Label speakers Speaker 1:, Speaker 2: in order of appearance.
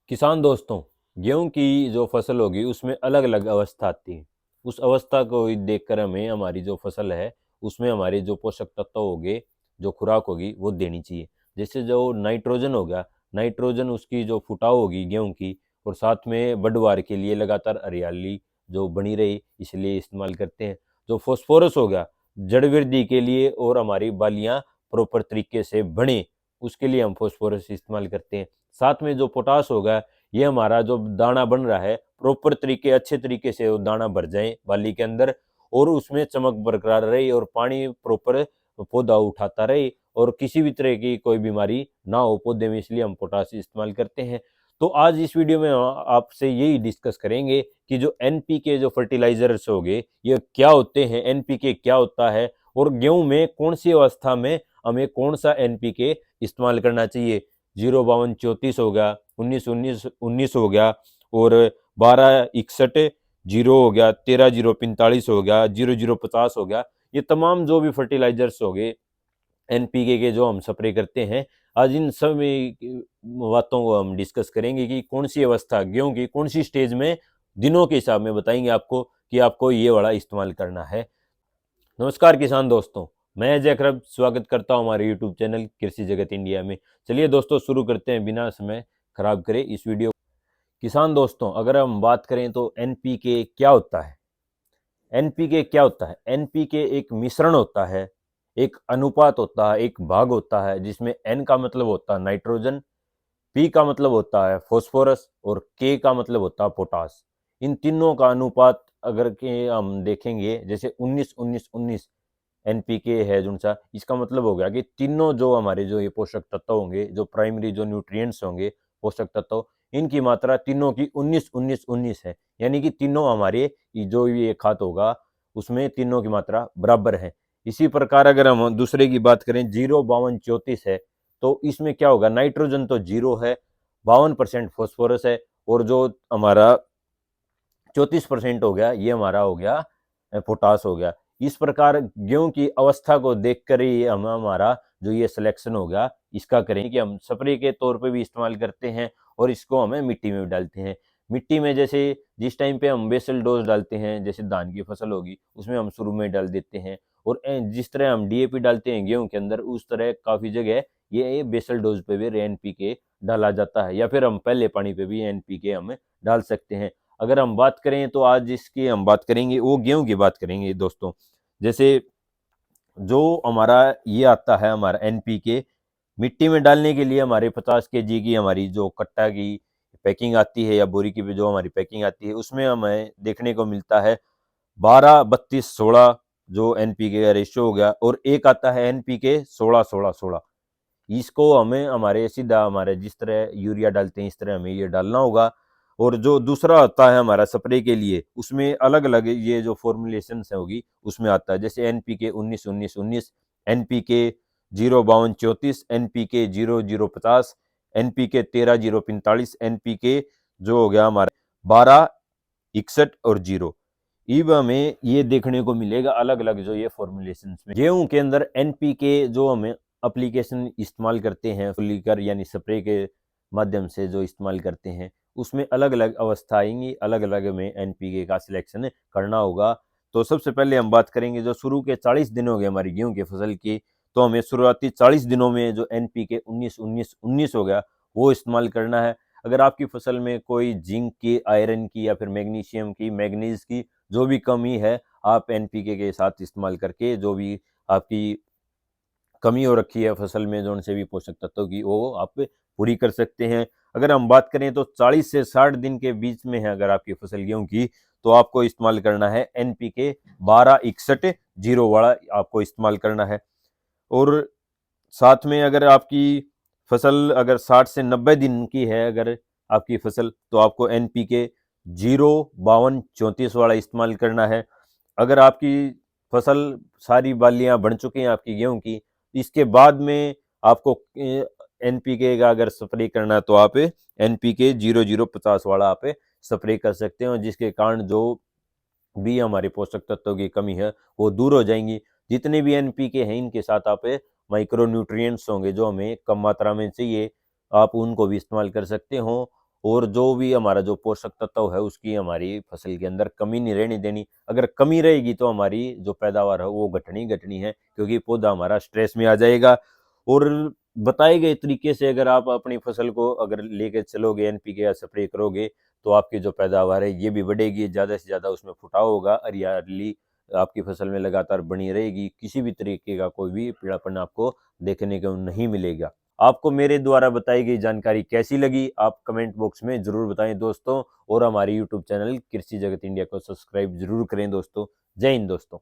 Speaker 1: किसान दोस्तों, गेहूं की जो फसल होगी उसमें अलग अलग अवस्था आती है। उस अवस्था को ही देखकर हमें हमारी जो फसल है उसमें हमारे जो पोषक तत्व होंगे, जो खुराक होगी वो देनी चाहिए। जैसे जो नाइट्रोजन होगा, नाइट्रोजन उसकी जो फुटाव होगी गेहूं की, और साथ में बढ़वार के लिए लगातार हरियाली जो बनी रही इसलिए इस्तेमाल करते हैं। जो फॉस्फोरस होगा, जड़ वृद्धि के लिए और हमारी बालियां प्रॉपर तरीके से बढ़े उसके लिए हम फॉस्फोरस इस्तेमाल करते हैं। साथ में जो पोटास होगा, ये हमारा जो दाना बन रहा है प्रॉपर तरीके अच्छे तरीके से वो दाना भर जाए बाली के अंदर, और उसमें चमक बरकरार रहे और पानी प्रॉपर पौधा उठाता रहे और किसी भी तरह की कोई बीमारी ना हो पौधे में, इसलिए हम पोटास इस्तेमाल करते हैं। तो आज इस वीडियो में आपसे यही डिस्कस करेंगे कि जो एनपीके जो फर्टिलाइजर्स हो गए ये क्या होते हैं, एनपीके क्या होता है, और गेहूं में कौन सी अवस्था में हमें कौन सा एनपीके इस्तेमाल करना चाहिए। 05234 हो गया, 1919 हो गया, और 1261 जीरो हो गया, 13045 हो गया, 0050 हो गया। ये तमाम जो भी फर्टिलाइजर्स हो गए एनपीके के जो हम स्प्रे करते हैं, आज इन सब बातों को हम डिस्कस करेंगे कि कौन सी अवस्था गेहूं की कौन सी स्टेज में दिनों के हिसाब में बताएंगे आपको कि आपको ये वाला इस्तेमाल करना है। नमस्कार किसान दोस्तों, मैं अजय खरब स्वागत करता हूं हमारे यूट्यूब चैनल कृषि जगत इंडिया में। चलिए दोस्तों शुरू करते हैं बिना समय खराब करे इस वीडियो। किसान दोस्तों, अगर हम बात करें तो एनपीके क्या होता है। एनपीके क्या होता है? एनपीके एक मिश्रण होता है, एक अनुपात होता है, एक भाग होता है जिसमें एन का मतलब होता है नाइट्रोजन, पी का मतलब होता है फॉस्फोरस, और के का मतलब होता है पोटास। इन तीनों का अनुपात अगर के हम देखेंगे, जैसे 19-19-19 एनपीके है जो सा, इसका मतलब हो गया कि तीनों जो हमारे जो ये पोषक तत्व होंगे, जो प्राइमरी जो न्यूट्रिएंट्स होंगे पोषक तत्व, इनकी मात्रा तीनों की 19-19-19 है। यानी कि तीनों हमारे जो ये खाद होगा उसमें तीनों की मात्रा बराबर है। इसी प्रकार अगर हम दूसरे की बात करें, 05234 है, तो इसमें क्या होगा, नाइट्रोजन तो 0 है, 52% फॉस्फोरस है, और जो हमारा 34% हो गया ये हमारा हो गया पोटास हो गया। इस प्रकार गेहूं की अवस्था को देखकर ही हम हमारा जो ये सिलेक्शन होगा इसका करें कि हम स्प्रे के तौर पे भी इस्तेमाल करते हैं और इसको हमें मिट्टी में भी डालते हैं। मिट्टी में जैसे जिस टाइम पे हम बेसल डोज डालते हैं, जैसे धान की फसल होगी उसमें हम शुरू में डाल देते हैं, और जिस तरह हम डीएपी डालते हैं गेहूं के अंदर, उस तरह काफी जगह ये बेसल डोज पे भी एनपीके डाला जाता है, या फिर हम पहले पानी पे भी एनपीके हम डाल सकते हैं। अगर हम बात करें तो आज इसकी हम बात करेंगे वो गेहूं की बात करेंगे दोस्तों। जैसे जो हमारा ये आता है हमारा एनपीके मिट्टी में डालने के लिए, हमारे 50 केजी की हमारी जो कट्टा की पैकिंग आती है या बोरी की जो हमारी पैकिंग आती है उसमें हमें देखने को मिलता है 12-32-16 जो एनपीके का रेशियो हो गया, और एक आता है एनपीके 16-16-16। इसको हमें हमारे सीधा हमारे जिस तरह यूरिया डालते हैं इस तरह हमें ये डालना होगा। और जो दूसरा होता है हमारा स्प्रे के लिए, उसमें अलग अलग ये जो फॉर्मुलेशन होगी उसमें आता है, जैसे NPK 19-19-19, NPK 052-34, NPK 0050, NPK 13-045, NPK जो हो गया हमारा 12-61 और 0। अब हमें ये देखने को मिलेगा अलग अलग जो ये फॉर्मुलेशन में गेहूं के अंदर एनपीके जो हमें एप्लीकेशन इस्तेमाल करते हैं फुलीकर यानी स्प्रे के माध्यम से जो इस्तेमाल करते हैं, उसमें अलग अलग अवस्था आएंगी, अलग अलग में एनपीके का सिलेक्शन करना होगा। तो सबसे पहले हम बात करेंगे जो शुरू के 40 दिन हो गए हमारी गेहूं की फसल की, तो हमें शुरुआती 40 दिनों में जो एनपीके 19-19-19 हो गया वो इस्तेमाल करना है। अगर आपकी फसल में कोई जिंक की, आयरन की, या फिर मैग्नीशियम की, मैग्नीज की जो भी कमी है, आप एनपीके के साथ इस्तेमाल करके जो भी आपकी कमी हो रखी है फसल में जो उनसे भी पोषक तत्वों की, वो आप पूरी कर सकते हैं। अगर हम बात करें तो 40 से 60 दिन के बीच में है अगर आपकी फसल गेहूं की, तो आपको इस्तेमाल करना है एनपीके 12-61-0 वाला आपको इस्तेमाल करना है। और साथ में अगर आपकी फसल अगर 60 से 90 दिन की है अगर आपकी फसल, तो आपको एनपीके 0-52-34 वाला इस्तेमाल करना है। अगर आपकी फसल सारी बालियां बन चुकी हैं आपकी गेहूं की, इसके बाद में आपको एनपीके का अगर स्प्रे करना है तो आप एनपीके 0050 वाला आप स्प्रे कर सकते हो, जिसके कारण जो भी हमारे पोषक तत्वों की कमी है वो दूर हो जाएंगी। जितने भी एनपीके हैं इनके साथ आप माइक्रो न्यूट्रिएंट्स होंगे जो हमें कम मात्रा में चाहिए, आप उनको भी इस्तेमाल कर सकते हो। और जो भी हमारा जो पोषक तत्व है उसकी हमारी फसल के अंदर कमी नहीं रहनी देनी। अगर कमी रहेगी तो हमारी जो पैदावार है वो घटनी है, क्योंकि पौधा हमारा स्ट्रेस में आ जाएगा। और बताए गए तरीके से अगर आप अपनी फसल को अगर लेके चलोगे, एनपीके या स्प्रे करोगे, तो आपकी जो पैदावार है ये भी बढ़ेगी, ज़्यादा से ज़्यादा उसमें फुटाव होगा, हरियाली आपकी फसल में लगातार बनी रहेगी, किसी भी तरीके का कोई भी पीलापन आपको देखने को नहीं मिलेगा। आपको मेरे द्वारा बताई गई जानकारी कैसी लगी, आप कमेंट बॉक्स में ज़रूर बताएं दोस्तों, और हमारे यूट्यूब चैनल कृषि जगत इंडिया को सब्सक्राइब जरूर करें दोस्तों। जय हिंद दोस्तों।